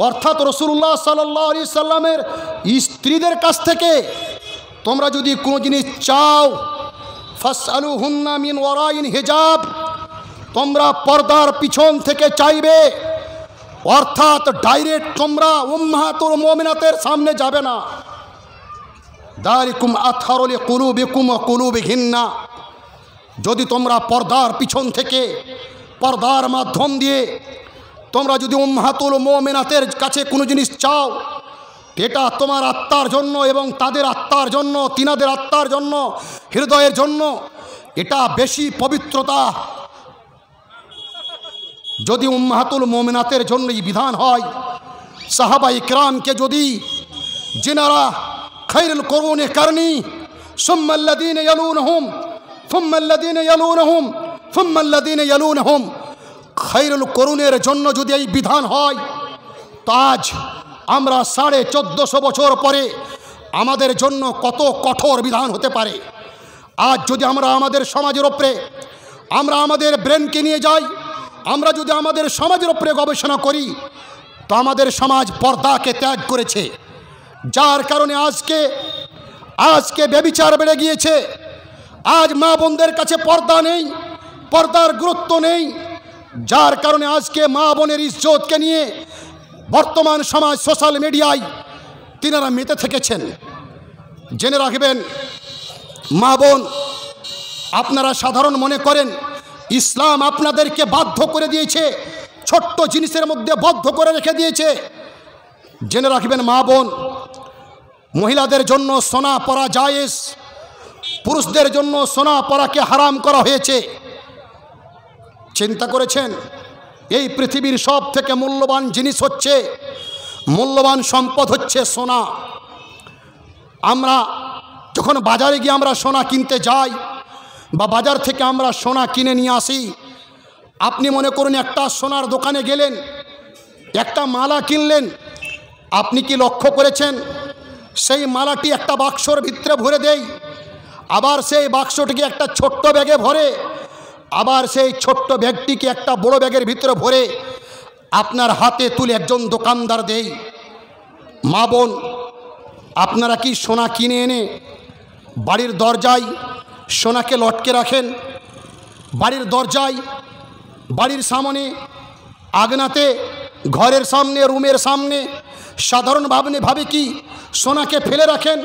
অর্থাৎ রাসূলুল্লাহ সাল্লাল্লাহু আলাইহি সাল্লামের স্ত্রীদের কাছ থেকে তোমরা যদি কোনো জিনিস চাও, ফাসআলুহুন্না মিন ওয়ারাইন হিজাব, তোমরা পর্দার পিছন থেকে চাইবে। অর্থাৎ ডাইরেক্ট তোমরা উম্মাহাতুল মুমিনাতের সামনে যাবে না। যালিকুম আতহারু লিকুলুবিকুম ওয়া কুলুবিহিন্না, যদি তোমরা পর্দার পিছন থেকে পর্দার মাধ্যম দিয়ে তোমরা যদি উম্মাহাতুল মুমিনাতের কাছে কোনো জিনিস চাও, এটা তোমার আত্মার জন্য এবং তাদের আত্মার জন্য, তিনাদের আত্মার জন্য, হৃদয়ের জন্য এটা বেশি পবিত্রতা। যদি উম্মাহাতুল মুমিনাতের জন্যই বিধান হয়, সাহাবা ইকরামকে যদি যিনারা খায়রুল কুরুনি কারনি সুম্মা আল্লাযীনা ইয়ালুনহুম সুম্মা আল্লাযীনা ইয়ালুনহুম সুম্মা আল্লাযীনা ইয়ালুনহুম, খায়রুল কুরুনের জন্য যদি এই বিধান হয়, তাজ আমরা 1450 বছর পরে আমাদের জন্য কত কঠোর বিধান হতে পারে। আজ যদি আমরা আমাদের সমাজের উপরে আমরা আমাদের ব্রেনকে নিয়ে যাই, আমরা যদি আমাদের সমাজের উপরে গবেষণা করি, তো আমাদের সমাজ পর্দাকে ত্যাগ করেছে, যার কারণে আজকে ব্যভিচার বেড়ে গিয়েছে। আজ মা বোনদের কাছে পর্দা নেই, পর্দার গুরুত্ব নেই, যার কারণে আজকে মা বোনের ইজ্জতকে নিয়ে বর্তমান সমাজ সোশ্যাল মিডিয়ায় তিনারা মেতে থেকেছেন। জেনে রাখবেন মা বোন, আপনারা সাধারণ মনে করেন ইসলাম আপনাদেরকে বাধ্য করে দিয়েছে, ছোট্ট জিনিসের মধ্যে বদ্ধ করে রেখে দিয়েছে। জেনে রাখবেন মা বোন, মহিলাদের জন্য সোনা পরা জায়েজ, পুরুষদের জন্য সোনা পরাকে হারাম করা হয়েছে। চিন্তা করেছেন এই পৃথিবীর সব থেকে মূল্যবান জিনিস হচ্ছে, মূল্যবান সম্পদ হচ্ছে সোনা। আমরা যখন বাজারে গিয়ে আমরা সোনা কিনতে যাই বা বাজার থেকে আমরা সোনা কিনে নিয়ে আসি, আপনি মনে করুন একটা সোনার দোকানে গেলেন, একটা মালা কিনলেন, আপনি কি লক্ষ্য করেছেন সেই মালাটি একটা বাক্সর ভিতরে ভরে দেয়, আবার সেই বাক্সটিকে একটা ছোট্ট ব্যাগে ভরে, আবার সেই ছোট্ট ব্যাগটিকে একটা বড় ব্যাগের ভিতরে ভরে আপনার হাতে তুলে একজন দোকানদার দেয়। মা বোন, আপনারা কি সোনা কিনে এনে বাড়ির দরজায় সোনাকে লটকে রাখেন? বাড়ির দরজায়, বাড়ির সামনে, আগনাতে, ঘরের সামনে, রুমের সামনে সাধারণভাবে কি সোনাকে ফেলে রাখেন?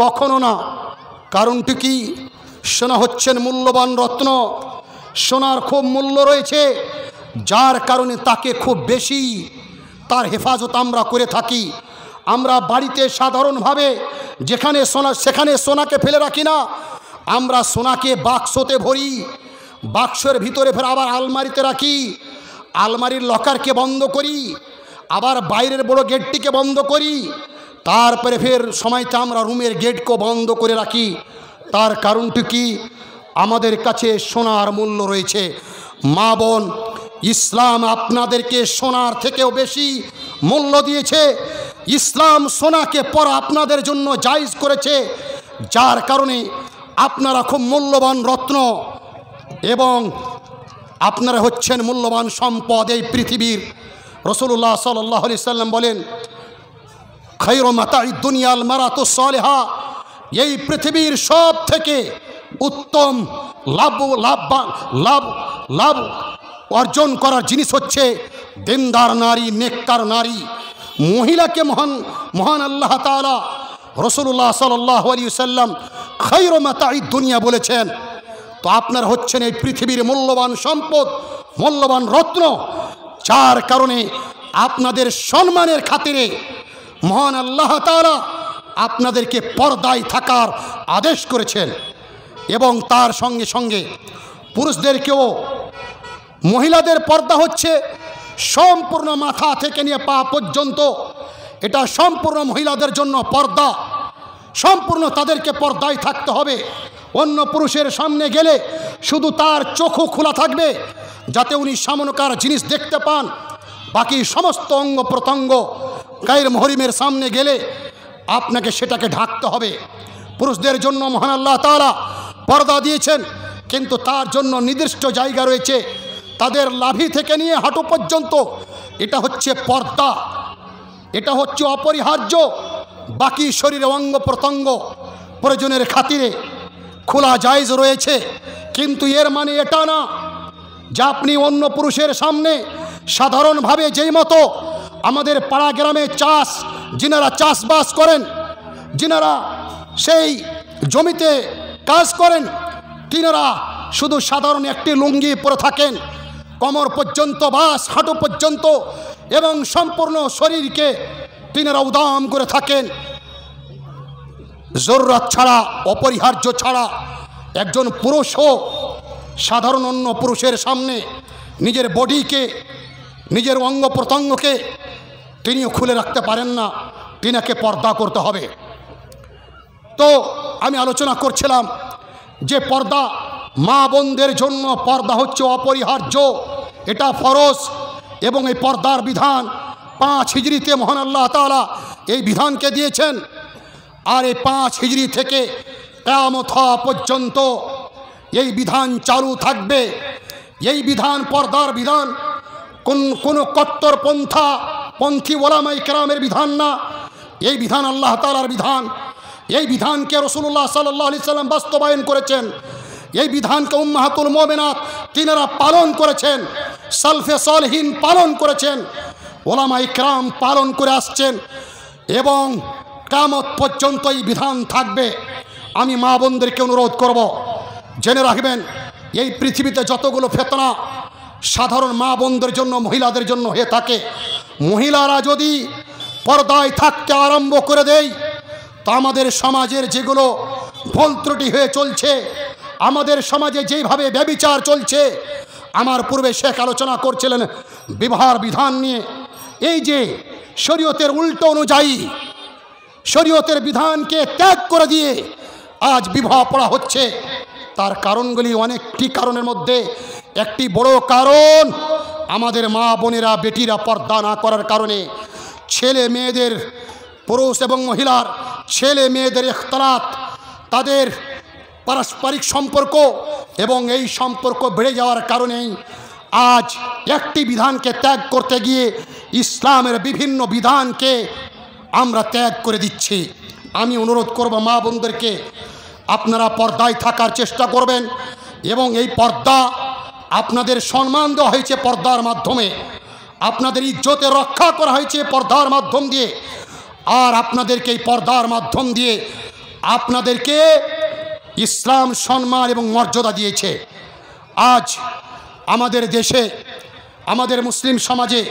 কখনো না। কারণটি কি? সোনা হচ্ছেন মূল্যবান রত্ন, সোনার খুব মূল্য রয়েছে, যার কারণে তাকে খুব বেশি তার হেফাজত আমরা করে থাকি। আমরা বাড়িতে সাধারণভাবে যেখানে সোনা সেখানে সোনাকে ফেলে রাখি না, আমরা সোনাকে বাক্সতে ভরি, বাক্সের ভিতরে ফের আবার আলমারিতে রাখি, আলমারির লকারকে বন্ধ করি, আবার বাইরের বড় গেটটিকে বন্ধ করি, তারপরে ফের সময়তে আমরা রুমের গেটকে বন্ধ করে রাখি। তার কারণটি কি? আমাদের কাছে সোনার মূল্য রয়েছে। মা বোন, ইসলাম আপনাদেরকে সোনার থেকেও বেশি মূল্য দিয়েছে। ইসলাম সোনাকে পরা আপনাদের জন্য জায়েজ করেছে, যার কারণে আপনারা খুব মূল্যবান রত্ন এবং আপনারা হচ্ছেন মূল্যবান সম্পদ এই পৃথিবীর। রাসূলুল্লাহ সাল্লাল্লাহু আলাইহি সাল্লাম বলেন, খায়রু মাতাঈদ দুনিয়াল মারাতুস সালিহা, এই পৃথিবীর সব থেকে উত্তম লাভ অর্জন করার জিনিস হচ্ছে দিনদার নারী, নেককার নারী, মহিলাকে মহান আল্লাহ তাআলা রাসূলুল্লাহ সাল্লাল্লাহু আলাইহি সাল্লাম খায়রু মাতাঈদ দুনিয়া বলেছেন। তো আপনারা হচ্ছেন এই পৃথিবীর মূল্যবান সম্পদ, মূল্যবান রত্ন, যার কারণে আপনাদের সম্মানের খাতিরে মহান আল্লাহ তাআলা আপনাদেরকে পর্দায় থাকার আদেশ করেছেন। এবং তার সঙ্গে সঙ্গে পুরুষদেরকেও, মহিলাদের পর্দা হচ্ছে সম্পূর্ণ মাথা থেকে নিয়ে পা পর্যন্ত, এটা সম্পূর্ণ মহিলাদের জন্য পর্দা, সম্পূর্ণ তাদেরকে পর্দায় থাকতে হবে। অন্য পুরুষের সামনে গেলে শুধু তার চোখও খোলা থাকবে যাতে উনি সামনেকার জিনিস দেখতে পান, বাকি সমস্ত অঙ্গ প্রত্যঙ্গ গায়ের মহরিমের সামনে গেলে আপনাকে সেটাকে ঢাকতে হবে। পুরুষদের জন্য মহান আল্লাহ তাআলা পর্দা দিয়েছেন, কিন্তু তার জন্য নির্দিষ্ট জায়গা রয়েছে, তাদের লাভি থেকে নিয়ে হাঁটু পর্যন্ত এটা হচ্ছে পর্দা। এটা হচ্ছে অপরিহার্য। বাকি শরীরে অঙ্গ প্রত্যঙ্গ প্রয়োজনের খাতিরে খোলা জায়েজ রয়েছে, কিন্তু এর মানে এটা না যে আপনি অন্য পুরুষের সামনে সাধারণভাবে যেই মতো আমাদের পাড়া গ্রামে যিনারা চাষবাস করেন, যিনারা সেই জমিতে কাজ করেন, তিনারা শুধু সাধারণ একটি লুঙ্গি পরে থাকেন, কোমর পর্যন্ত বাস হাঁটু পর্যন্ত, এবং সম্পূর্ণ শরীরকে তিনারা উদাম করে থাকেন। জরুরত ছাড়া, অপরিহার্য ছাড়া একজন পুরুষও সাধারণ অন্য পুরুষের সামনে নিজের বডিকে, নিজের অঙ্গ প্রত্যঙ্গকে তিনিও খুলে রাখতে পারেন না, তিনাকে পর্দা করতে হবে। তো আমি আলোচনা করছিলাম যে পর্দা মা বোনদের জন্য পর্দা হচ্ছে অপরিহার্য, এটা ফরজ। এবং এই পর্দার বিধান 5 হিজরিতে মহান আল্লাহ তাআলা এই বিধানকে দিয়েছেন। আর এই 5 হিজরি থেকে কিয়ামত হওয়া পর্যন্ত এই বিধান চালু থাকবে। এই বিধান, পর্দার বিধান কোনো কট্টরপন্থী ওলামায়ে কেরামের বিধান না, এই বিধান আল্লাহ তাআলার বিধান। এই বিধানকে রাসূলুল্লাহ সাল্লাল্লাহু আলাইহি সাল্লাম বাস্তবায়ন করেছেন। এই বিধানকে উম্মাহাতুল মুমিনাত তিনারা পালন করেছেন, সালফে সালেহিন পালন করেছেন, ওলামায়ে কেরাম পালন করে আসছেন, এবং কিয়ামত পর্যন্ত এই বিধান থাকবে। আমি মা বোনদেরকে অনুরোধ করব, জেনে রাখবেন এই পৃথিবীতে যতগুলো ফিতনা সাধারণ মা বোনদের জন্য, মহিলাদের জন্য হয়ে থাকে, মহিলারা যদি পর্দায় থাকতে আরম্ভ করে দেয়, তা আমাদের সমাজের যেগুলো ভুল ত্রুটি হয়ে চলছে, আমাদের সমাজে যেইভাবে ব্যভিচার চলছে, আমার পূর্বে শেখ আলোচনা করছিলেন বিবাহের বিধান নিয়ে, এই যে শরীয়তের উল্টো অনুযায়ী শরীয়তের বিধানকে ত্যাগ করে দিয়ে আজ বিবাহ পড়া হচ্ছে, তার কারণগুলি অনেকটি কারণের মধ্যে একটি বড় কারণ আমাদের মা বোনেরা, বেটিরা পর্দা না করার কারণে ছেলে মেয়েদের, পুরুষ এবং মহিলার ছেলে মেয়েদের ইখতিলাত, তাদের পারস্পরিক সম্পর্ক, এবং এই সম্পর্ক বেড়ে যাওয়ার কারণেই আজ একটি বিধানকে ত্যাগ করতে গিয়ে ইসলামের বিভিন্ন বিধানকে আমরা ত্যাগ করে দিচ্ছি। আমি অনুরোধ করব মা বোনদেরকে, আপনারা পর্দায় থাকার চেষ্টা করবেন, এবং এই পর্দা আপনাদের সম্মান দেওয়া হয়েছে পর্দার মাধ্যমে, আপনাদের ইজ্জতে রক্ষা করা হয়েছে পর্দার মাধ্যম দিয়ে, আর আপনাদেরকে এই পর্দার মাধ্যম দিয়ে আপনাদেরকে ইসলাম সম্মান এবং মর্যাদা দিয়েছে। আজ আমাদের দেশে, আমাদের মুসলিম সমাজে,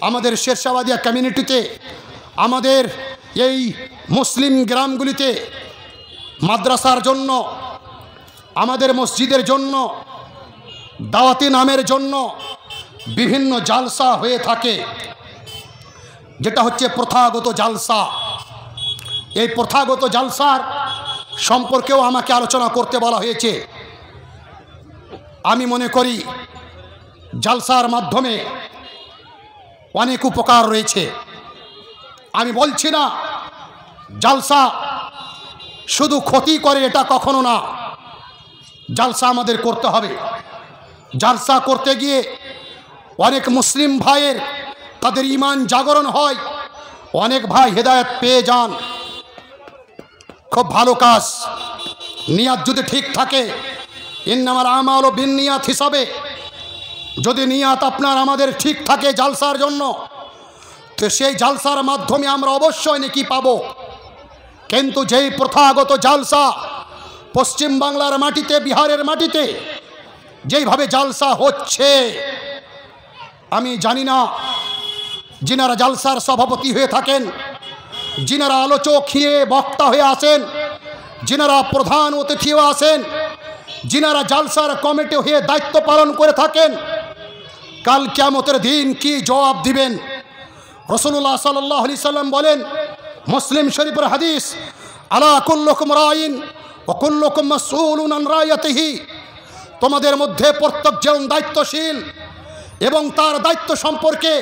আমাদের শেরশাবাদিয়া কমিউনিটিতে, আমাদের এই মুসলিম গ্রামগুলিতে মাদ্রাসার জন্য, আমাদের মসজিদের জন্য, দাওয়াতি নামের জন্য বিভিন্ন জালসা হয়ে থাকে, যেটা হচ্ছে প্রথাগত জালসা। এই প্রথাগত জালসার সম্পর্কেও আমাকে আলোচনা করতে বলা হয়েছে। আমি মনে করি জালসার মাধ্যমে অনেক উপকার রয়েছে। আমি বলছি না জালসা শুধু ক্ষতি করে, এটা কখনো না। জালসা আমাদের করতে হবে। জালসা করতে গিয়ে অনেক মুসলিম ভাইয়ের তাদের ঈমান জাগরণ হয়, অনেক ভাই হেদায়েত পেয়ে যান। খুব ভালো কাজ। নিয়াত যদি ঠিক থাকে, ইন্নামাল আমালু বিন্নিয়াত হিসাবে যদি নিয়াত আপনার আমাদের ঠিক থাকে জালসার জন্য, তো সেই জালসার মাধ্যমে আমরা অবশ্যই নেকি পাবো। কিন্তু যেই প্রথাগত জালসা পশ্চিম বাংলার মাটিতে, বিহারের মাটিতে যেইভাবে জালসা হচ্ছে, আমি জানি না যিনারা জালসার সভাপতি হয়ে থাকেন, যিনারা আলোচক হয়ে বক্তা হয়ে আসেন, যিনারা প্রধান অতিথিও আসেন, যিনারা জালসার কমিটি হয়ে দায়িত্ব পালন করে থাকেন, কাল কিয়ামতের দিন কি জবাব দিবেন? রাসূলুল্লাহ সাল্লাল্লাহু আলাইহি সাল্লাম বলেন, মুসলিম শরীফের হাদিস, আলা কুল্লুকুম রাইন ওয়া কুল্লুকুম মাসউলুন আন রায়াতিহি, তোমাদের মধ্যে প্রত্যেকজন দায়িত্বশীল এবং তার দায়িত্ব সম্পর্কে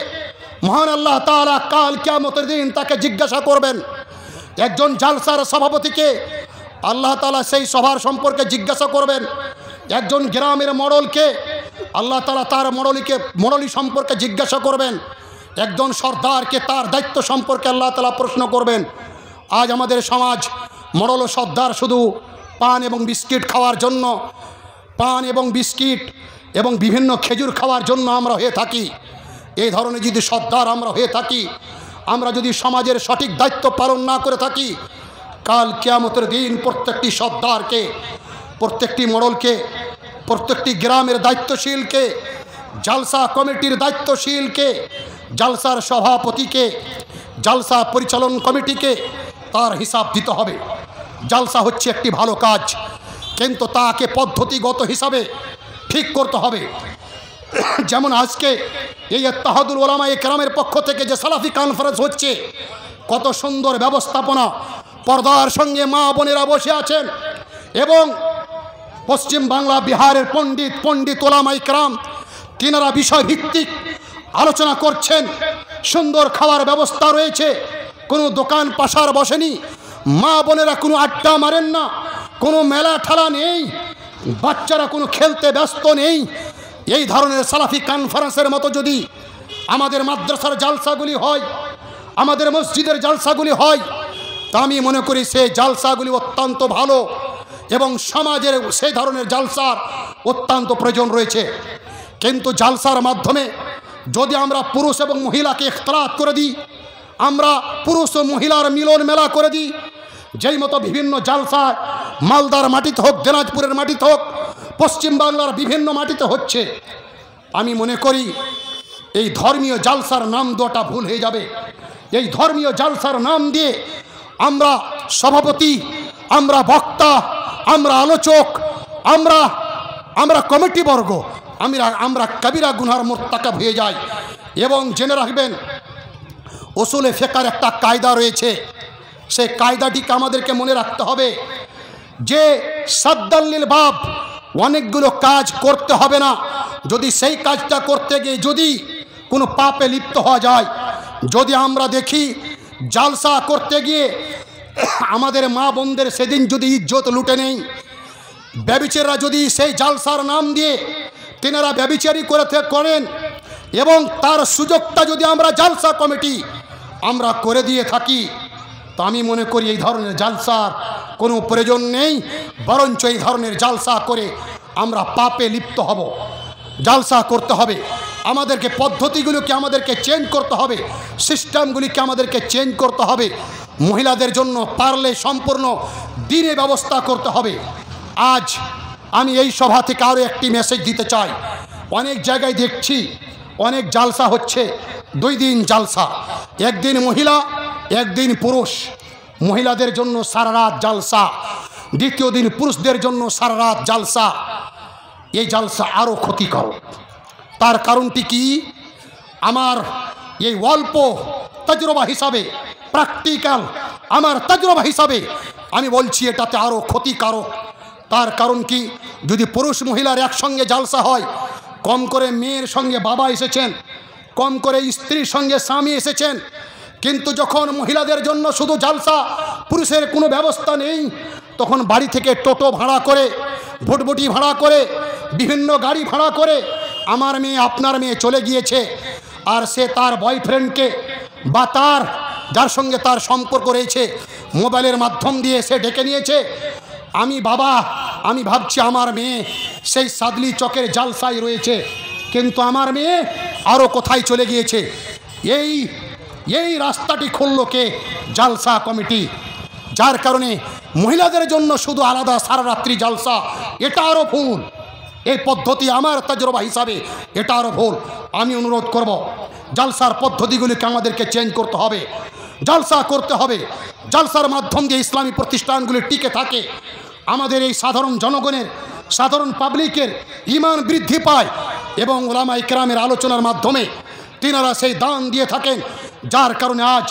মহান আল্লাহ তাআলা কাল কিয়ামতের দিন তাকে জিজ্ঞাসা করবেন। একজন জালসার সভাপতিকে আল্লাহ তাআলা সেই সভার সম্পর্কে জিজ্ঞাসা করবেন। একজন গ্রামের মডলকে আল্লাহ তাআলা তার মডলি সম্পর্কে জিজ্ঞাসা করবেন। একজন সর্দারকে তার দায়িত্ব সম্পর্কে আল্লাহ তাআলা প্রশ্ন করবেন। আজ আমাদের সমাজ মরল সর্দার শুধু পান এবং বিস্কিট খাওয়ার জন্য, পান এবং বিস্কিট এবং বিভিন্ন খেজুর খাওয়ার জন্য আমরা হয়ে থাকি। এই ধরনের যদি সর্দার আমরা হয়ে থাকি, আমরা যদি সমাজের সঠিক দায়িত্ব পালন না করে থাকি, কাল কিয়ামতের দিন প্রত্যেকটি সর্দারকে, প্রত্যেকটি মোড়লকে, প্রত্যেকটি গ্রামের দায়িত্বশীলকে, জালসা কমিটির দায়িত্বশীলকে, জালসার সভাপতিকে, জালসা পরিচালন কমিটিকে তার হিসাব দিতে হবে। জালসা হচ্ছে একটি ভালো কাজ, কিন্তু তাকে পদ্ধতিগত হিসাবে ঠিক করতে হবে। যেমন আজকে এই ইত্তেহাদুল উলামা কেরামের পক্ষ থেকে যে সালাফি কনফারেন্স হচ্ছে, কত সুন্দর ব্যবস্থাপনা, পর্দার সঙ্গে মা বোনেরা বসে আছেন এবং পশ্চিম বাংলা বিহারের পণ্ডিত উলামা কেরাম তিনারা বিষয়ভিত্তিক আলোচনা করছেন। সুন্দর খাওয়ার ব্যবস্থা রয়েছে, কোনো দোকান পাশার বসেনি, মা বোনেরা কোনো আড্ডা মারেন না, কোনো মেলা ঠেলা নেই, বাচ্চারা কোনো খেলতে ব্যস্ত নেই। এই ধরনের সালাফি কনফারেন্সের মতো যদি আমাদের মাদ্রাসার জালসাগুলি হয়, আমাদের মসজিদের জালসাগুলি হয়, তা আমি মনে করি সেই জালসাগুলি অত্যন্ত ভালো এবং সমাজের সেই ধরনের জালসার অত্যন্ত প্রয়োজন রয়েছে। কিন্তু জালসার মাধ্যমে যদি আমরা পুরুষ এবং মহিলাকে ইখতিলাত করে দিই, আমরা পুরুষ ও মহিলার মিলন মেলা করে দিই, যেই মতো বিভিন্ন জালসা মালদার মাটিতে হোক, দিনাজপুরের মাটিতে হোক, পশ্চিম বাংলার বিভিন্ন মাটিতে হচ্ছে, আমি মনে করি এই ধর্মীয় জালসার নাম দেওয়াটা ভুল হয়ে যাবে। এই ধর্মীয় জালসার নাম দিয়ে আমরা সভাপতি, আমরা বক্তা, আমরা আলোচক, আমরা কমিটিবর্গ, আমরা কবিরা গুনহার মুরতাকিব হয়ে যাই। এবং জেনে রাখবেন, উসুলে ফিকহের একটা কায়দা রয়েছে, সেই কায়দাটিকে আমাদেরকে মনে রাখতে হবে যে সাদ্দাল্লিল বাব, অনেকগুলো কাজ করতে হবে না, যদি সেই কাজটা করতে গিয়ে যদি কোনো পাপে লিপ্ত হওয়া যায়। যদি আমরা দেখি জালসা করতে গিয়ে আমাদের মা বোনদের সেদিন যদি ইজ্জত লুটে নেই, ব্যভিচারীরা যদি সেই জালসার নাম দিয়ে তেনারা ব্যভিচারী করেন এবং তার সুযোগটা যদি আমরা জালসা কমিটি আমরা করে দিয়ে থাকি, তো আমি মনে করি এই ধরনের জালসার কোনো প্রয়োজন নেই, বরঞ্চ এই ধরনের জালসা করে আমরা পাপে লিপ্ত হব। জালসা করতে হবে, আমাদেরকে পদ্ধতিগুলোকে আমাদেরকে চেঞ্জ করতে হবে, সিস্টেমগুলিকে আমাদেরকে চেঞ্জ করতে হবে। মহিলাদের জন্য পারলে সম্পূর্ণ দিনে ব্যবস্থা করতে হবে। আজ আমি এই সভা থেকে আরও একটি মেসেজ দিতে চাই। অনেক জায়গায় দেখছি অনেক জালসা হচ্ছে, 2 দিন জালসা, একদিন মহিলা একদিন পুরুষ। মহিলাদের জন্য সারা রাত জালসা, দ্বিতীয় দিন পুরুষদের জন্য সারা রাত জালসা। এই জালসা আরও ক্ষতিকর। তার কারণটি কি? আমার এই অল্প তজরবা হিসাবে, প্র্যাকটিক্যাল আমার তজরবা হিসাবে আমি বলছি এটাতে আরও ক্ষতিকারক। তার কারণ কি? যদি পুরুষ মহিলার একসঙ্গে জালসা হয়, কম করে মেয়ের সঙ্গে বাবা এসেছেন, কম করে স্ত্রীর সঙ্গে স্বামী এসেছেন, কিন্তু যখন মহিলাদের জন্য শুধু জালসা, পুরুষের কোনো ব্যবস্থা নেই, তখন বাড়ি থেকে টোটো ভাড়া করে, ভুটভুটি ভাড়া করে, বিভিন্ন গাড়ি ভাড়া করে আমার মেয়ে আপনার মেয়ে চলে গিয়েছে, আর সে তার বয়ফ্রেন্ডকে বা তার যার সঙ্গে তার সম্পর্ক রয়েছে মোবাইলের মাধ্যম দিয়ে সে ডেকে নিয়েছে। আমি ভাবছি আমার মেয়ে সেই সাদলি চকের জালসায় রয়েছে, কিন্তু আমার মেয়ে আরও কোথায় চলে গিয়েছে। এই রাস্তাটি খুলল কে? জালসা কমিটি। যার কারণে মহিলাদের জন্য শুধু আলাদা সারা রাত্রি জালসা, এটা আরও ভুল। এই পদ্ধতি আমার তজরবা হিসাবে এটা আরও ভুল। আমি অনুরোধ করব, জালসার পদ্ধতিগুলিকে আমাদেরকে চেঞ্জ করতে হবে, জালসা করতে হবে। জালসার মাধ্যম দিয়ে ইসলামী প্রতিষ্ঠানগুলি টিকে থাকে, আমাদের এই সাধারণ জনগণের, সাধারণ পাবলিকের ঈমান বৃদ্ধি পায় এবং উলামা ইকরামের আলোচনার মাধ্যমে তিনারা সেই দান দিয়ে থাকেন। যার কারণে আজ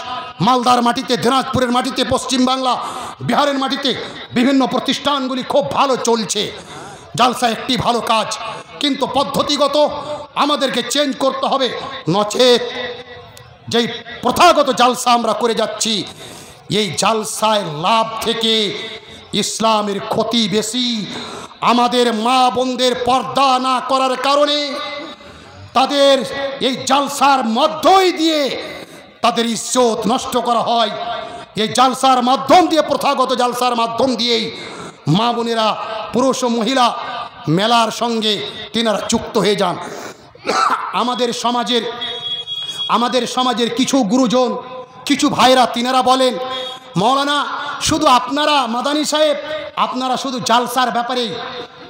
মালদার মাটিতে, দিনাজপুরের মাটিতে, পশ্চিম বাংলা, বিহারের মাটিতে বিভিন্ন প্রতিষ্ঠানগুলি খুব ভালো চলছে। জালসা একটি ভালো কাজ, কিন্তু পদ্ধতিগত আমাদেরকে চেঞ্জ করতে হবে, নচেত যেই প্রথাগত জালসা আমরা করে যাচ্ছি, এই জালসায় লাভ থেকে ইসলামের ক্ষতি বেশি। আমাদের মা বোনদের পর্দা না করার কারণে তাদের এই জালসার মধ্যই দিয়ে তাদের ইজ্জত নষ্ট করা হয়। এই জালসার মাধ্যম দিয়ে, প্রথাগত জালসার মাধ্যম দিয়েই মা বোনেরা, পুরুষ ও মহিলা মেলার সঙ্গে তিনারা যুক্ত হয়ে যান। আমাদের সমাজের কিছু গুরুজন, কিছু ভাইরা তিনারা বলেন, মৌলানা শুধু আপনারা, মাদানী সাহেব, আপনারা শুধু জালসার ব্যাপারেই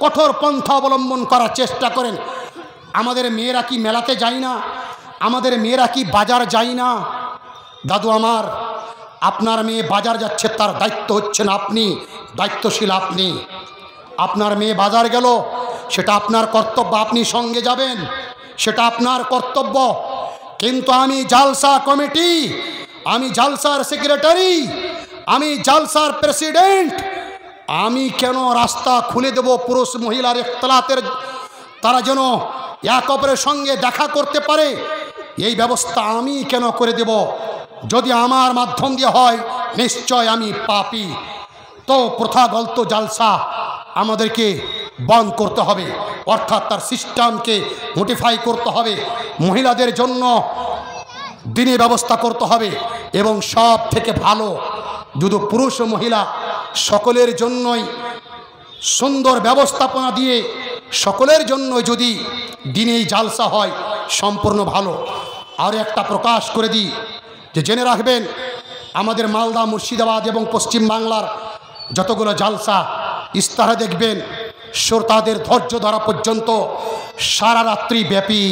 কঠোর পন্থা অবলম্বন করার চেষ্টা করেন। আমাদের মেয়েরা কি মেলাতে যায় না? আমাদের মেয়েরা কি বাজার যায় না? দাদু আমার, আপনার মেয়ে বাজার যাচ্ছে, তার দায়িত্ব হচ্ছেন আপনি, দায়িত্বশীল আপনি। আপনার মেয়ে বাজার গেল, সেটা আপনার কর্তব্য, আপনি সঙ্গে যাবেন, সেটা আপনার কর্তব্য। কিন্তু আমি জালসা কমিটি, আমি জালসার সেক্রেটারি, আমি জালসার প্রেসিডেন্ট, আমি কেন রাস্তা খুলে দেব পুরুষ মহিলার ইখতিলাতের, তারা যেন এক অপরের সঙ্গে দেখা করতে পারে, এই ব্যবস্থা আমি কেন করে দেব? যদি আমার মাধ্যম দিয়ে হয়, নিশ্চয় আমি পাপী। তো প্রথাগত জালসা আমাদেরকে বন্ধ করতে হবে, অর্থাৎ তার সিস্টেমকে মডিফাই করতে হবে, মহিলাদের জন্য দিনের ব্যবস্থা করতে হবে, এবং সব থেকে ভালো যদি পুরুষ ও মহিলা সকলের জন্যই সুন্দর ব্যবস্থাপনা দিয়ে সকলের জন্য যদি দিনেই জালসা হয়, সম্পূর্ণ ভালো। আর একটা প্রকাশ করে দিই যে জেনে রাখবেন, আমাদের মালদা, মুর্শিদাবাদ এবং পশ্চিম বাংলার যতগুলো জালসা ইস্তাহারে দেখবেন, শ্রোতাদের ধৈর্য ধরা পর্যন্ত সারা রাত্রি ব্যাপী।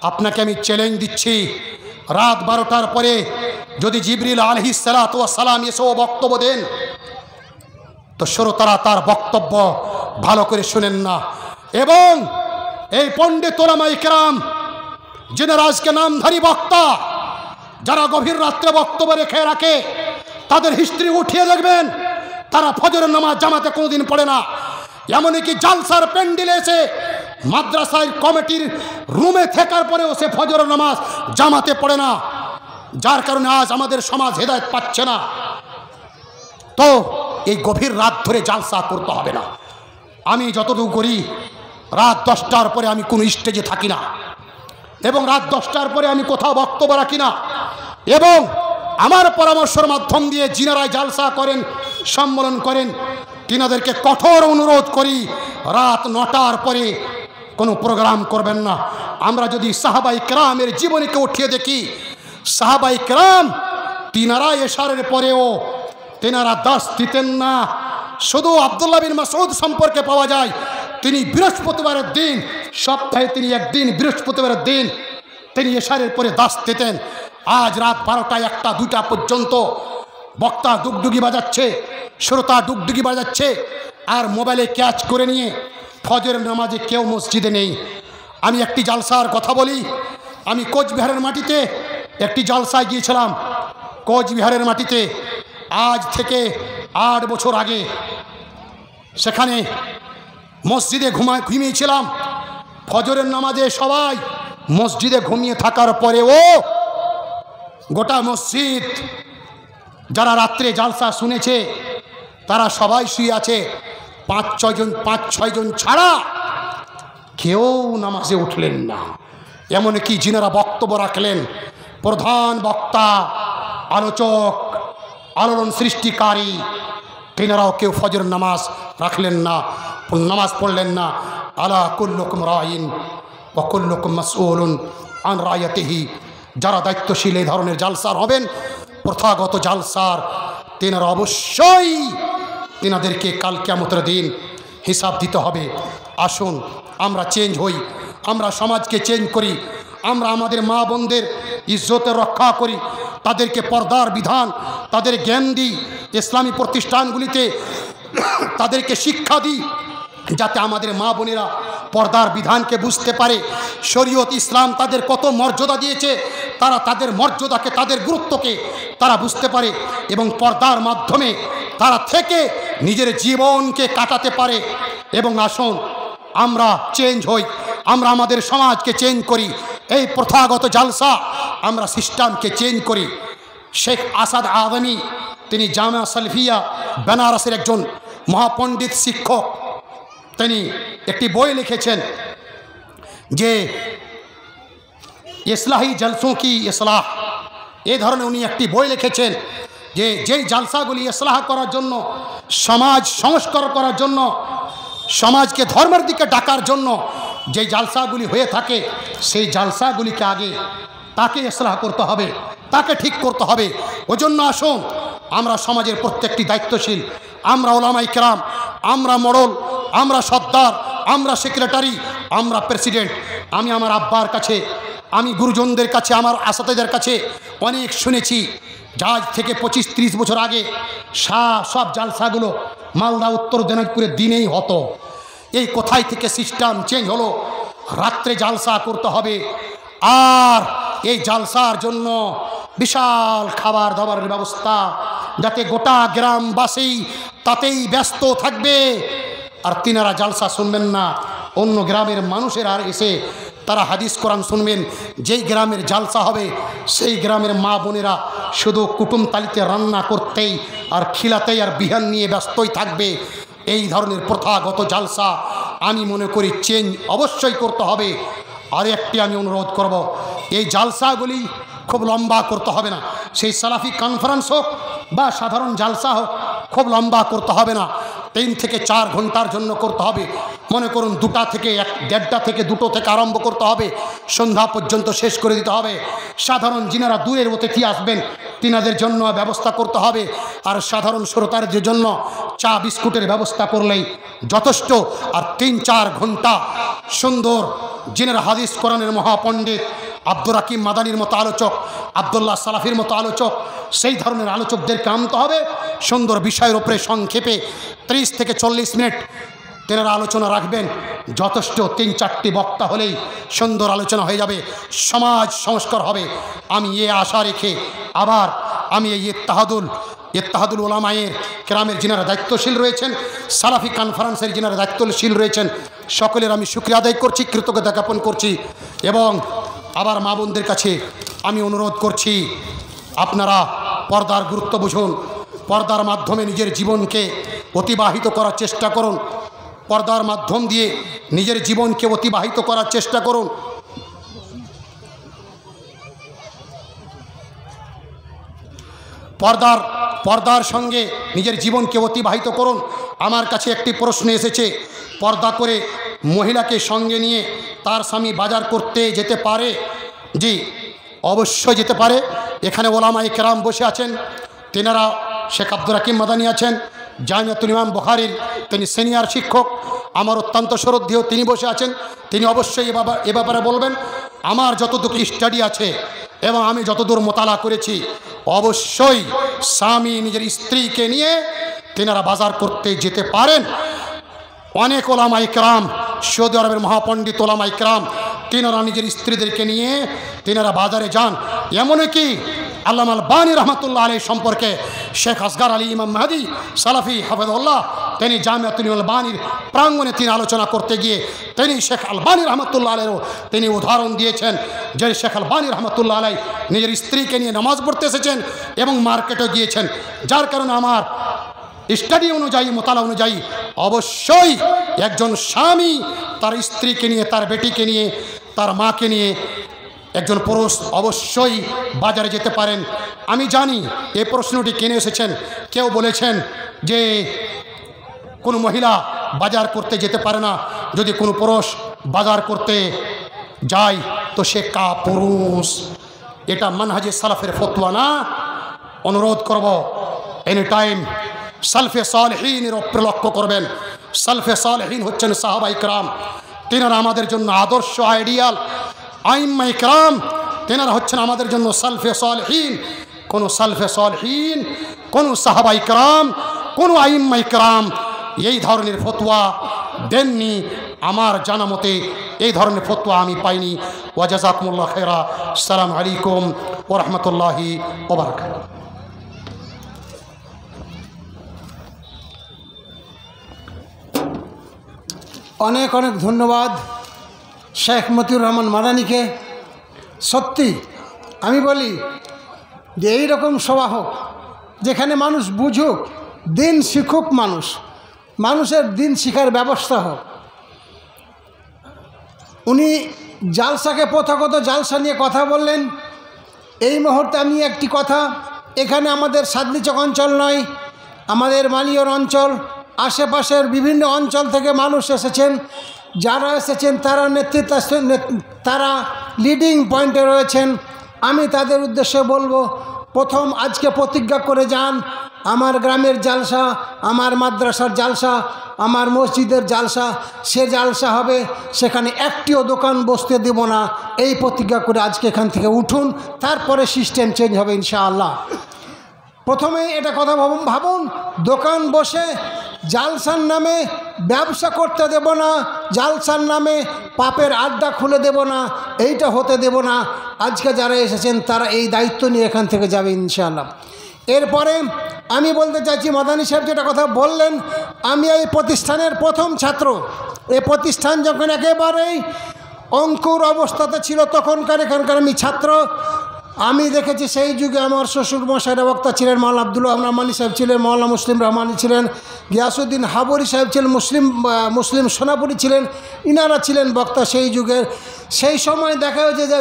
আপনাকে আমি চ্যালেঞ্জ দিচ্ছি, রাত 12টার পরে যদি জিবরিল আলাইহিস সালাতু ওয়াস সালাম এসেও বক্তব্য দেন, তো শ্রোতারা তার বক্তব্য ভালো করে শুনেন না। এবং এই পণ্ডিত ওলামা ইকরাম, যিনারা আজকে নামধারী বক্তা, যারা গভীর রাত্রে বক্তব্য রেখে রাখে, তাদের হিস্ট্রি উঠিয়ে দেখবেন, তারা ফজরের নামাজ জামাতে কোনোদিন পড়ে না। এমনকি জালসার প্যান্ডেলে এসে মাদ্রাসার কমিটির রুমে থাকার পরেও সে ফজরের নামাজ জামাতে পড়ে না, যার কারণে আজ আমাদের সমাজ হেদায়েত পাচ্ছে না। তো এই গভীর রাত ধরে জালসা করতে হবে না। আমি যতটুকু করি, রাত 10টার পরে আমি কোনো স্টেজে থাকি না, এবং রাত 10টার পরে আমি কোথাও বক্তব্য রাখি না। এবং আমার পরামর্শের মাধ্যম দিয়ে যিনারা জালসা করেন, সম্মেলন করেন, তিনাদেরকে কঠোর অনুরোধ করি, রাত 9টার পরে কোনো প্রোগ্রাম করবেন না। আমরা যদি সাহাবায়ে কেরামের জীবনীকে উঠিয়ে দেখি, সাহাবায়ে কেরাম তিনারা এশারের পরেও তিনারা দাস দিতেন না। শুধু আব্দুল্লাহ বিন মাসউদ সম্পর্কে পাওয়া যায়, তিনি বৃহস্পতিবারের দিন, সপ্তাহে তিনি একদিন বৃহস্পতিবারের দিন তিনি এশারের পরে দাস দিতেন। আজ রাত 12টা, 1টা, 2টা পর্যন্ত বক্তা ডুগডুগি বাজাচ্ছে, শ্রোতা ডুগডুগি বাজাচ্ছে, আর মোবাইলে ক্যাচ করে নিয়ে ফজরের নামাজে কেউ মসজিদে নেই। আমি একটি জালসার কথা বলি। আমি কোচবিহারের মাটিতে একটি জালসায় গিয়েছিলাম, কোচবিহারের মাটিতে, আজ থেকে 8 বছর আগে। সেখানে মসজিদে ঘুমিয়েছিলাম। ফজরের নামাজে সবাই মসজিদে ঘুমিয়ে থাকার পরেও গোটা মসজিদ, যারা রাত্রে জালসা শুনেছে, তারা সবাই শুয়ে আছে। 5-6 জন ছাড়া কেউ নামাজে উঠলেন না। এমনকি যিনারা বক্তব্য রাখলেন, প্রধান বক্তা, আলোচক, আলোড়ন সৃষ্টিকারী, তিনারাও কেউ ফজর নামাজ রাখলেন না, নামাজ পড়লেন না। আলা কুল্লুকুম রাইন ওয়া কুল্লুকুম মাসউলুন আন রায়াতিহি। যারা দায়িত্বশীল এই ধরনের জালসার হবেন, প্রথাগত জালসার, তিনারা অবশ্যই তিনাদেরকে কাল কিয়ামতের দিন হিসাব দিতে হবে। আসুন আমরা চেঞ্জ হই, আমরা সমাজকে চেঞ্জ করি, আমরা আমাদের মা বোনদের ইজ্জতের রক্ষা করি, তাদেরকে পর্দার বিধান, তাদের জ্ঞান দিই, ইসলামী প্রতিষ্ঠানগুলিতে তাদেরকে শিক্ষা দিই, যাতে আমাদের মা বোনেরা পর্দার বিধানকে বুঝতে পারে। শরীয়ত ইসলাম তাদের কত মর্যাদা দিয়েছে, তারা তাদের মর্যাদাকে, তাদের গুরুত্বকে তারা বুঝতে পারে, এবং পর্দার মাধ্যমে তারা থেকে নিজের জীবনকে কাটাতে পারে। এবং আসুন আমরা চেঞ্জ হই, আমরা আমাদের সমাজকে চেঞ্জ করি। এই প্রথাগত জালসা আমরা সিস্টেমকে চেঞ্জ করি। শেখ আসাদ আদমি, তিনি জামিয়া সালফিয়া বেনারসের একজন মহাপণ্ডিত শিক্ষক, তিনি একটি বই লিখেছেন যে ইসলাহি জলসোं की ইসলাহ, এই ধরনের উনি একটি বই লিখেছেন যে যেই জালসাগুলি ইসলাহ করার জন্য, সমাজ সংস্কার করার জন্য, সমাজকে ধর্মের দিকে ডাকার জন্য যেই জালসাগুলি হয়ে থাকে, সেই জালসাগুলিকে আগে তাকে ইসলাহ করতে হবে, তাকে ঠিক করতে হবে। ওই জন্য আসুন আমরা সমাজের প্রত্যেকটি দায়িত্বশীল, আমরা ওলামায়ে কেরাম, আমরা মোড়ল, আমরা সর্দার, আমরা সেক্রেটারি, আমরা প্রেসিডেন্ট, আমি আমার আব্বার কাছে, আমি গুরুজনদের কাছে, আমার আসাতেদের কাছে অনেক শুনেছি। আজ থেকে 25-30 বছর আগে সব জালসাগুলো মালদা উত্তর দিনাজপুরের দিনেই হতো। এই কোথায় থেকে সিস্টেম চেঞ্জ হলো, রাত্রে জালসা করতে হবে, আর এই জালসার জন্য বিশাল খাবার দাবারের ব্যবস্থা, যাতে গোটা গ্রামবাসী তাতেই ব্যস্ত থাকবে। আর তিনারা জালসা শুনবেন না, অন্য গ্রামের মানুষেরা আর এসে তারা হাদিস কোরআন শুনবেন। যেই গ্রামের জালসা হবে সেই গ্রামের মা বোনেরা শুধু কুটুমতালিতে রান্না করতেই আর খিলাতেই আর বিহান নিয়ে ব্যস্তই থাকবে। এই ধরনের প্রথাগত জালসা আমি মনে করি চেঞ্জ অবশ্যই করতে হবে। আর একটি আমি অনুরোধ করব, এই জালসাগুলি খুব লম্বা করতে হবে না, সেই সালাফি কনফারেন্স হোক বা সাধারণ জালসা হোক, খুব লম্বা করতে হবে না, 3 থেকে 4 ঘন্টার জন্য করতে হবে। মনে করুন 2টা থেকে 1-1.5টা থেকে 2টো থেকে আরম্ভ করতে হবে, সন্ধ্যা পর্যন্ত শেষ করে দিতে হবে। সাধারণ যিনারা দূরের অতিথি আসবেন তিনাদের জন্য ব্যবস্থা করতে হবে, আর সাধারণ শ্রোতাদের জন্য চা বিস্কুটের ব্যবস্থা করলেই যথেষ্ট। আর 3-4 ঘন্টা সুন্দর যিনারা হাদিস কোরআনের মহাপণ্ডিত, আব্দুর রাকিম মাদানির মতো আলোচক, আবদুল্লাহ সালাফির মতো আলোচক, সেই ধরনের আলোচকদেরকে আনতে হবে। সুন্দর বিষয়ের উপরে সংক্ষেপে 30 থেকে 40 মিনিট তেনারা আলোচনা রাখবেন, যথেষ্ট। 3-4টি বক্তা হলেই সুন্দর আলোচনা হয়ে যাবে, সমাজ সংস্কার হবে। আমি এ আশা রেখে আবার আমি এই ইত্তেহাদুল উলামায়ের কেরামের যিনারা দায়িত্বশীল রয়েছেন, সালাফি কনফারেন্সের যিনারা দায়িত্বশীল রয়েছেন, সকলের আমি শুকরিয়া আদায় করছি, কৃতজ্ঞতা জ্ঞাপন করছি। এবং আবার মা বোনদের কাছে আমি অনুরোধ করছি, আপনারা পর্দার গুরুত্ব বুঝুন, পর্দার মাধ্যমে নিজের জীবনকে অতিবাহিত করার চেষ্টা করুন, পর্দার মাধ্যম দিয়ে নিজের জীবনকে অতিবাহিত করার চেষ্টা করুন। পর্দার সঙ্গে নিজের জীবনকে অতিবাহিত করুন। আমার কাছে একটি প্রশ্ন এসেছে, পর্দা করে মহিলাকে সঙ্গে নিয়ে তার স্বামী বাজার করতে যেতে পারে? জি, অবশ্যই যেতে পারে। এখানে ওলামায়ে কেরাম বসে আছেন, তেনারা শেখ আব্দুর রাকিম মাদানি আছেন, জামিয়াতুল ইমাম বুখারীর তিনি সিনিয়র শিক্ষক, আমার অত্যন্ত শ্রদ্ধেয়, তিনি বসে আছেন। তিনি অবশ্যই এ ব্যাপারে বলবেন। আমার যতটুকু স্টাডি আছে এবং আমি যতদূর মোতালা করেছি, অবশ্যই স্বামী নিজের স্ত্রীকে নিয়ে তেনারা বাজার করতে যেতে পারেন। অনেক ওলামায়ে কেরাম, সৌদি আরবের মহাপণ্ডিত ওলামায়ে কেরাম, তেনারা নিজের স্ত্রীদেরকে নিয়ে তেনারা বাজারে যান। এমনকি আল্লামা আলবানী রহমতুল্লাহ আলাইহি সম্পর্কে শেখ আসগার আলী ইমাম মাহদি সালাফি হাফেজুল্লাহ, তিনি জামিয়াতুল আলবানীর প্রাঙ্গণে তিনি আলোচনা করতে গিয়ে তিনি শেখ আলবানী রহমতুল্লাহ আলাইহিরও তিনি উদাহরণ দিয়েছেন, যে শেখ আলবানী রহমতুল্লাহ আলাইহি নিজের স্ত্রীকে নিয়ে নামাজ পড়তে এসেছেন এবং মার্কেটে গিয়েছেন। যার কারণে আমার স্টাডি অনুযায়ী, মোতালা অনুযায়ী, অবশ্যই একজন স্বামী তার স্ত্রীকে নিয়ে, তার বেটিকে নিয়ে, তার মাকে নিয়ে একজন পুরুষ অবশ্যই বাজারে যেতে পারেন। আমি জানি এই প্রশ্নটি কেন এসেছেন, কেউ বলেছেন যে কোনো মহিলা বাজার করতে যেতে পারে না, যদি কোনো পুরুষ বাজার করতে যায় তো সে কাপুরুষ। এটা মানহাজে সালাফের ফতোয়া না। অনুরোধ করব, এনি টাইম সালফে সালেহীনের উপরে লক্ষ্য করবেন। সালফে সালেহীন হচ্ছেন সাহাবায়ে কেরাম, তেনারা আমাদের জন্য আদর্শ, আইডিয়াল। আইম্মায়ে কেরাম তেনারা হচ্ছেন আমাদের জন্য সালফে সালেহীন। কোনো সালফে সালেহীন, কোনো সাহাবায়ে কেরাম, কোনো আইম্মায়ে কেরাম এই ধরনের ফতোয়া দেননি। আমার জানা মতে এই ধরনের ফতোয়া আমি পাইনি। ওয়া জাযাকুমুল্লাহু খায়রা। আসসালামু আলাইকুম ওয়া রাহমাতুল্লাহি ওয়া বারাকাতুহু। অনেক অনেক ধন্যবাদ শেখ মতিউর রহমান মাদানিকে। সত্যি আমি বলি যে এই রকম সভা হোক, যেখানে মানুষ বুঝুক, দিন শিখুক, মানুষের দিন শিখার ব্যবস্থা হোক। উনি জালসাকে প্রথাগত জালসা নিয়ে কথা বললেন। এই মুহূর্তে আমি একটি কথা, এখানে আমাদের সাদলিচক অঞ্চল নয়, আমাদের মালিয়র অঞ্চল, আশেপাশের বিভিন্ন অঞ্চল থেকে মানুষ এসেছেন। যারা এসেছেন তারা তারা লিডিং পয়েন্টে রয়েছেন। আমি তাদের উদ্দেশ্যে বলবো, প্রথম আজকে প্রতিজ্ঞা করে যান, আমার গ্রামের জালসা, আমার মাদ্রাসার জালসা, আমার মসজিদের জালসা, সে জালসা হবে, সেখানে একটিও দোকান বসতে দেব না। এই প্রতিজ্ঞা করে আজকে এখান থেকে উঠুন, তারপরে সিস্টেম চেঞ্জ হবে ইনশাআল্লাহ। প্রথমে এটা কথা ভাবুন, দোকান বসে জালসার নামে ব্যবসা করতে দেব না, জালসার নামে পাপের আড্ডা খুলে দেব না, এইটা হতে দেব না। আজকে যারা এসেছেন তারা এই দায়িত্ব নিয়ে এখান থেকে যাবে ইনশাআল্লাহ। এরপরে আমি বলতে চাইছি, মাদানী সাহেব যেটা কথা বললেন, আমি এই প্রতিষ্ঠানের প্রথম ছাত্র। এই প্রতিষ্ঠান যখন একেবারেই অঙ্কুর অবস্থাতে ছিল, তখনকার এখানকার আমি ছাত্র। আমি দেখেছি সেই যুগে আমার শ্বশুর মশাইরা বক্তা ছিলেন, মাওলানা আব্দুল রহমানি সাহেব ছিলেন, মাওলানা মুসলিম রহমানি ছিলেন, গিয়াসউদ্দিন হাবরি সাহেব ছিলেন, মুসলিম সোনাপুরি ছিলেন, ইনারা ছিলেন বক্তা সেই যুগের। সেই সময় দেখা হয়েছে যে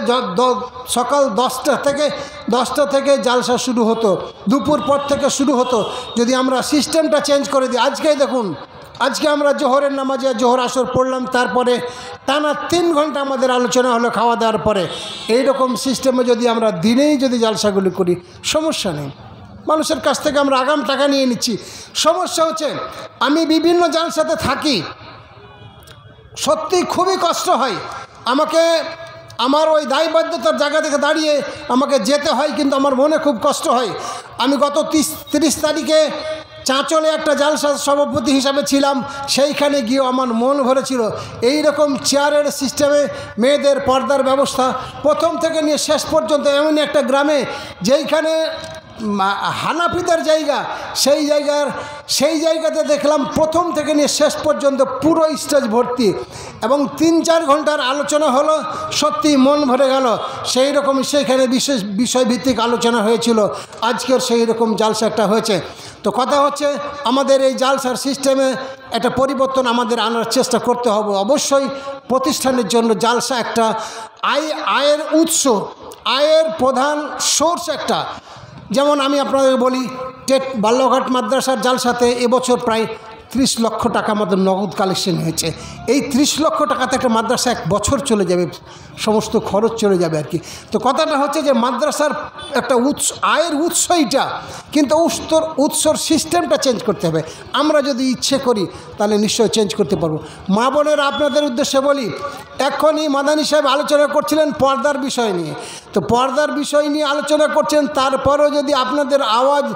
সকাল 10টা থেকে জালসা শুরু হতো, দুপুর পর থেকে শুরু হতো। যদি আমরা সিস্টেমটা চেঞ্জ করে দিই, আজকেই দেখুন, আজকে আমরা জোহরের নামাজে জোহর আসর পড়লাম, তারপরে টানা 3 ঘন্টা আমাদের আলোচনা হলো খাওয়া দাওয়ার পরে। এইরকম সিস্টেমে যদি আমরা দিনেই যদি জালসাগুলি করি, সমস্যা নেই। মানুষের কাছ থেকে আমরা আগাম টাকা নিয়ে নিচ্ছি। সমস্যা হচ্ছে, আমি বিভিন্ন জালসাতে থাকি, সত্যি খুবই কষ্ট হয় আমাকে, আমার ওই দায়বদ্ধতার জায়গা থেকে দাঁড়িয়ে আমাকে যেতে হয়, কিন্তু আমার মনে খুব কষ্ট হয়। আমি গত 30 তারিখে চাঁচলে একটা জালসার সভাপতি হিসাবে ছিলাম, সেইখানে গিয়ে আমার মন ভরেছিল। এই রকম চেয়ারের সিস্টেমে মেয়েদের পর্দার ব্যবস্থা প্রথম থেকে নিয়ে শেষ পর্যন্ত, এমন একটা গ্রামে যেইখানে হানাফিদের জায়গা, সেই জায়গাতে দেখলাম প্রথম থেকে নিয়ে শেষ পর্যন্ত পুরো স্টেজ ভর্তি, এবং 3-4 ঘন্টার আলোচনা হলো, সত্যি মন ভরে গেল। সেই রকম সেইখানে বিশেষ বিষয়ভিত্তিক আলোচনা হয়েছিল। আজকের সেই রকম জালসা একটা হয়েছে। তো কথা হচ্ছে, আমাদের এই জালসার সিস্টেমে একটা পরিবর্তন আমাদের আনার চেষ্টা করতে হবে। অবশ্যই প্রতিষ্ঠানের জন্য জালসা একটা আয়ের উৎস, আয়ের প্রধান সোর্স একটা। যেমন আমি আপনাদের বলি, বাল্যঘাট মাদ্রাসার জালসাতে এবছর প্রায় 30 লক্ষ টাকা আমাদের নগদ কালেকশন হয়েছে। এই 30 লক্ষ টাকাতে একটা মাদ্রাসা 1 বছর চলে যাবে, সমস্ত খরচ চলে যাবে আর কি। তো কথাটা হচ্ছে যে মাদ্রাসার একটা আয়ের উৎস এইটা, কিন্তু উৎসর সিস্টেমটা চেঞ্জ করতে হবে। আমরা যদি ইচ্ছে করি তাহলে নিশ্চয়ই চেঞ্জ করতে পারবো। মা বোনেরা, আপনাদের উদ্দেশ্যে বলি, এখনই মাদানী সাহেব আলোচনা করছিলেন পর্দার বিষয় নিয়ে। তো পর্দার বিষয় নিয়ে আলোচনা করছেন, তারপরেও যদি আপনাদের আওয়াজ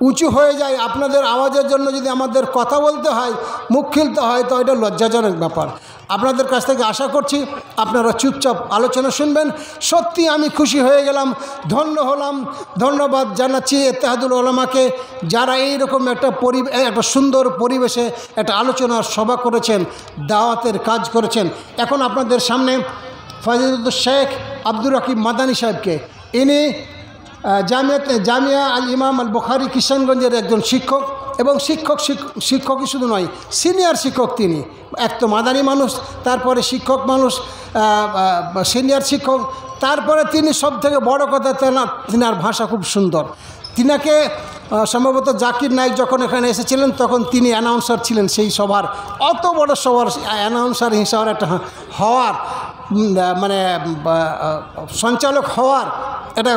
উঁচু হয়ে যায়, আপনাদের আওয়াজের জন্য যদি আমাদের কথা বলতে হয়, মুখ খুলতে হয়, তো এটা লজ্জাজনক ব্যাপার। আপনাদের কাছ থেকে আশা করছি আপনারা চুপচাপ আলোচনা শুনবেন। সত্যি আমি খুশি হয়ে গেলাম, ধন্য হলাম। ধন্যবাদ জানাচ্ছি ইত্তেহাদুল উলামাকে, যারা এইরকম একটা সুন্দর পরিবেশে একটা আলোচনার সভা করেছেন, দাওয়াতের কাজ করেছেন। এখন আপনাদের সামনে ফয়জুল শেখ আব্দুর রকিব মাদানী সাহেবকে, ইনি জামিয়া আল ইমাম আল বুখারী কিশনগঞ্জের একজন শিক্ষক, এবং শিক্ষকই শুধু নয়, সিনিয়র শিক্ষক তিনি। এক তো মাদানী মানুষ, তারপরে শিক্ষক মানুষ, সিনিয়র শিক্ষক, তারপরে তিনি সব থেকে বড় কথা, তিনার ভাষা খুব সুন্দর। তিনাকে সম্ভবত জাকির নাইক যখন এখানে এসেছিলেন, তখন তিনি অ্যানাউন্সার ছিলেন সেই সভার। অত বড় সভার অ্যানাউন্সার হিসাবে একটা হওয়ার, মানে সঞ্চালক হওয়ার, এটা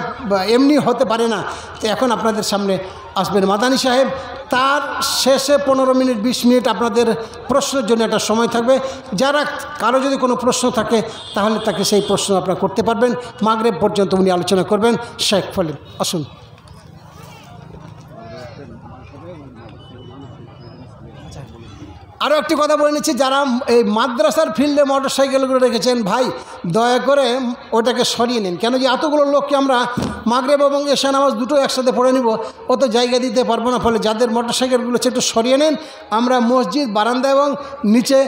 এমনি হতে পারে না। তো এখন আপনাদের সামনে আসবেন মাদানী সাহেব। তার শেষে 15 মিনিট 20 মিনিট আপনাদের প্রশ্নের জন্য একটা সময় থাকবে। যারা কারো যদি কোনো প্রশ্ন থাকে, তাহলে তাকে সেই প্রশ্ন আপনারা করতে পারবেন। মাগরিব পর্যন্ত উনি আলোচনা করবেন। শেখ ফলিম, আসুন। আরও একটি কথা বলে নিচ্ছি, যারা এই মাদ্রাসার ফিল্ডে মোটরসাইকেলগুলো রেখেছেন, ভাই দয়া করে ওটাকে সরিয়ে নিন। কেন যে এতগুলো লোককে আমরা মাগরিব এবং এশা নামাজ দুটো একসাথে পড়ে নিব, অত জায়গা দিতে পারবো না। ফলে যাদের মোটরসাইকেলগুলো একটু সরিয়ে নেন, আমরা মসজিদ, বারান্দা এবং নিচে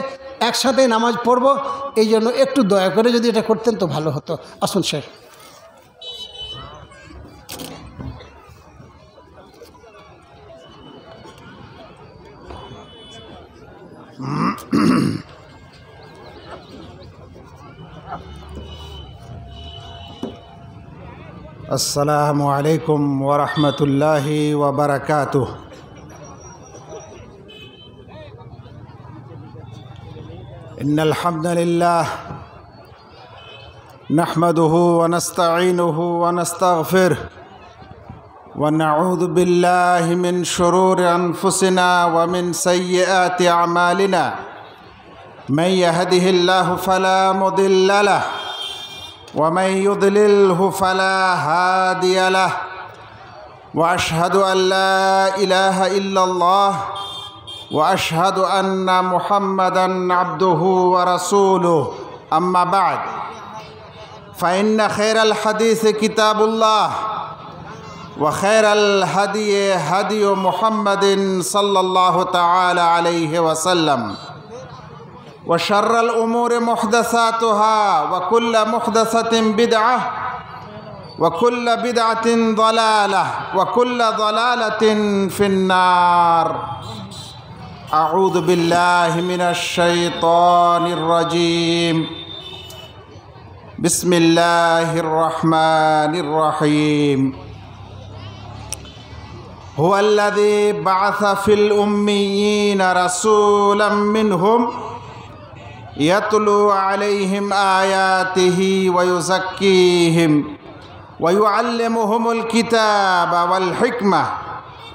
একসাথে নামাজ পড়ব। এই জন্য একটু দয়া করে যদি এটা করতেন তো ভালো হতো। আসুন শেখ। अस्सलामु अलैकुम वरहमतुल्लाहि वबरकातुह। इन्नल हम्दुलिल्लाह नहमदुहु व नस्तईनुहु व नस्तगफिरुह व नऊज़ु बिल्लाहि मिन शुरूरि अनफुसिना व मिन सय्यिआति अमालिना मन यहदिहिल्लाहु फला मुदिल्ल लह व मन युद्लिल्हु फला हादिय लह व अशहदु अन ला इलाहा इल्लल्लाह व अशहदु अन्ना मुहम्मदन अब्दुहु व रसूलुहु अम्मा बाद फ़इन्न खैरल हदीस किताबुल्लाह व खैरल हदी हदी मुहम्मदिन सल्लल्लाहु तआला अलैहि वसल्लम व शर्रल उमूरि मुहदसातुहा व कुल्ल मुहदसतिन बिदअह व कुल्ल बिदअतिन ज़लालह व कुल्ल ज़लालतिन फिन्नार। अऊज़ु बिल्लाहि मिनश शैतानिर रजीम। बिस्मिल्लाहिर रहमानिर रहीम। हुवल्लज़ी बअस फिल उम्मिय्यीना रसूलन मिनहुम यतलू अलैहिम आयातिही व युज़क्कीहिम व युअल्लिमुहुमुल किताब वल हिकमह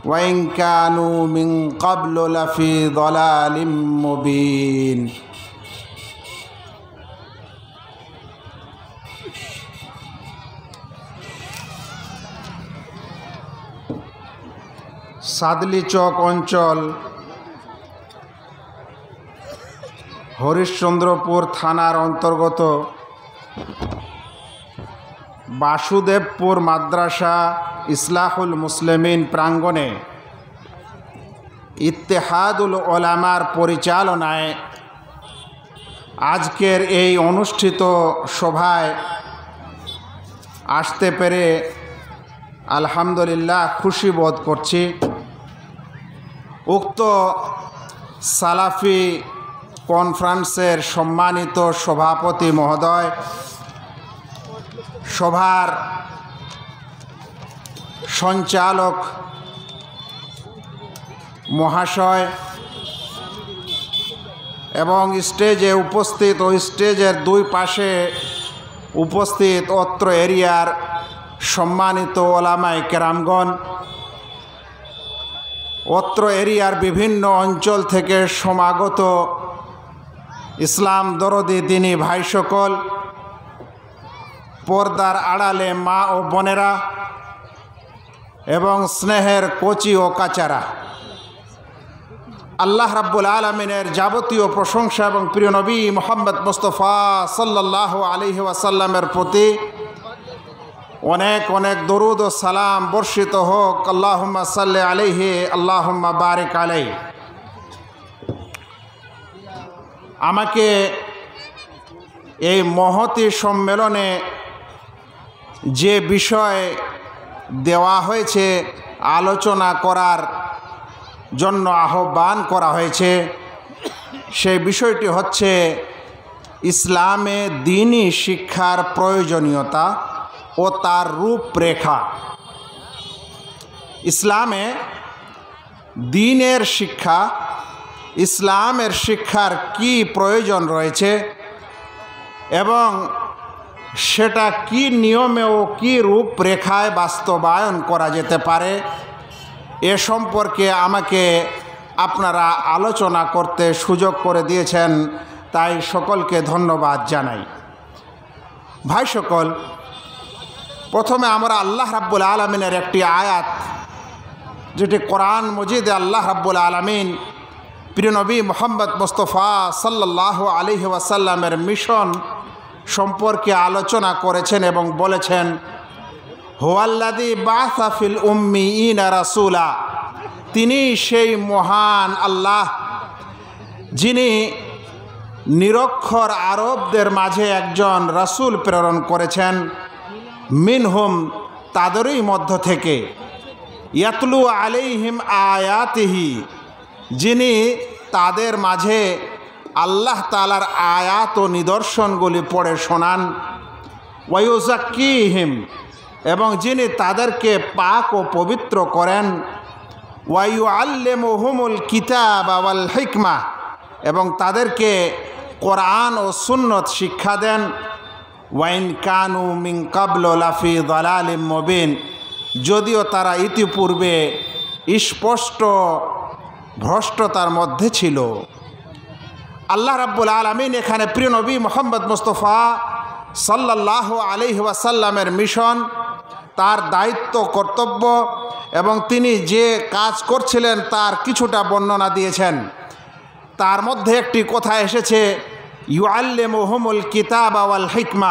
व इन कानू मिन क़ब्लु लफ़ी ज़लालिम मुबीन। सादली चौक अंचल हरिश्चंद्रपुर थानार अंतर्गत बासुदेवपुर माद्रासा इस्लाहुल मुस्लिमीन प्रांगणे इत्तेहादुल उलामार परिचालनाय आजकेर এই অনুষ্ঠিত সভায় আসতে পেরে আলহামদুলিল্লাহ খুশি বোধ করছি। উক্ত সালাফি কনফারেন্সের সম্মানিত সভাপতি মহোদয়, সভার সঞ্চালক মহাশয় এবং স্টেজে উপস্থিত ও স্টেজের দুই পাশে উপস্থিত অত্র এরিয়ার সম্মানিত ওলামায়ে কেরামগণ, অত্র এরিয়ার বিভিন্ন অঞ্চল থেকে সমাগত ইসলাম দরদি দিনী ভাই সকল, পর্দার আড়ালে মা ও বোনেরা এবং স্নেহের কচি ও কাচারা, আল্লাহ রাব্বুল আলামিনের যাবতীয় প্রশংসা এবং প্রিয় নবী মুহাম্মদ মুস্তাফা সাল্লাল্লাহু আলাইহি ওয়াসাল্লামের প্রতি অনেক অনেক দরুদ ও সালাম বর্ষিত হোক। আল্লাহুম্মা সাল্লি আলাইহি আল্লাহুম্মা বারিক আলাইহি। আমাকে এই মহতী সম্মেলনে যে বিষয় দেওয়া হয়েছে, আলোচনা করার জন্য আহ্বান করা হয়েছে, সেই বিষয়টি হচ্ছে ইসলামে দ্বীনি শিক্ষার প্রয়োজনীয়তা ও তার রূপরেখা। ইসলামে দ্বীনের শিক্ষা, ইসলামের শিক্ষার কি প্রয়োজন রয়েছে এবং সেটা কি নিয়মে ও কি রূপরেখায় বাস্তবায়ন করা যেতে পারে, এ সম্পর্কে আমাকে আপনারা আলোচনা করতে সুযোগ করে দিয়েছেন, তাই সকলকে ধন্যবাদ জানাই। ভাই সকল, প্রথমে আমরা আল্লাহ রাব্বুল আলামিনের একটি আয়াত, যেটি কোরআন মজিদে আল্লাহ রাব্বুল আলামিন প্রিয় নবী মুহাম্মদ মুস্তাফা সাল্লাল্লাহু আলাইহি ওয়াসাল্লামের মিশন সম্পর্কে আলোচনা করেছেন এবং বলেছেন, হুয়াল্লাযী বা'সা ফিল উম্মিয়িনা রাসূলা, তিনি সেই মহান আল্লাহ যিনি নিরক্ষর আরবদের মাঝে একজন রাসূল প্রেরণ করেছেন, মিনহুম, তাদেরই মধ্য থেকে, ইয়াতলু আলাইহিম আয়াতিহি, যিনি তাদের মাঝে আল্লাহ তাআলার আয়াত ও নিদর্শনগুলি পড়ে শোনান, ওয়ায়ুযাক্কিহিম, এবং যিনি তাদেরকে পাক ও পবিত্র করেন, ওয়ায়ুআল্লিমুহুমুল কিতাব ওয়াল হিকমা, এবং তাদেরকে কোরআন ও সুন্নত শিক্ষা দেন। ওয়াইন কানু মিন ক্বাবলু লাফি দালালিম মুবিন, যদিও তারা ইতিপূর্বে স্পষ্ট ভ্রষ্টতার মধ্যে ছিল। আল্লাহ রাব্বুল আলামিন এখানে প্রিয় নবী মুহাম্মদ মুস্তাফা সাল্লাল্লাহু আলাইহি ওয়াসাল্লামের মিশন, তার দায়িত্ব, কর্তব্য এবং তিনি যে কাজ করছিলেন তার কিছুটা বর্ণনা দিয়েছেন। তার মধ্যে একটি কথা এসেছে, ইউআল্লিমুহুমুল কিতাব ওয়াল হিকমা,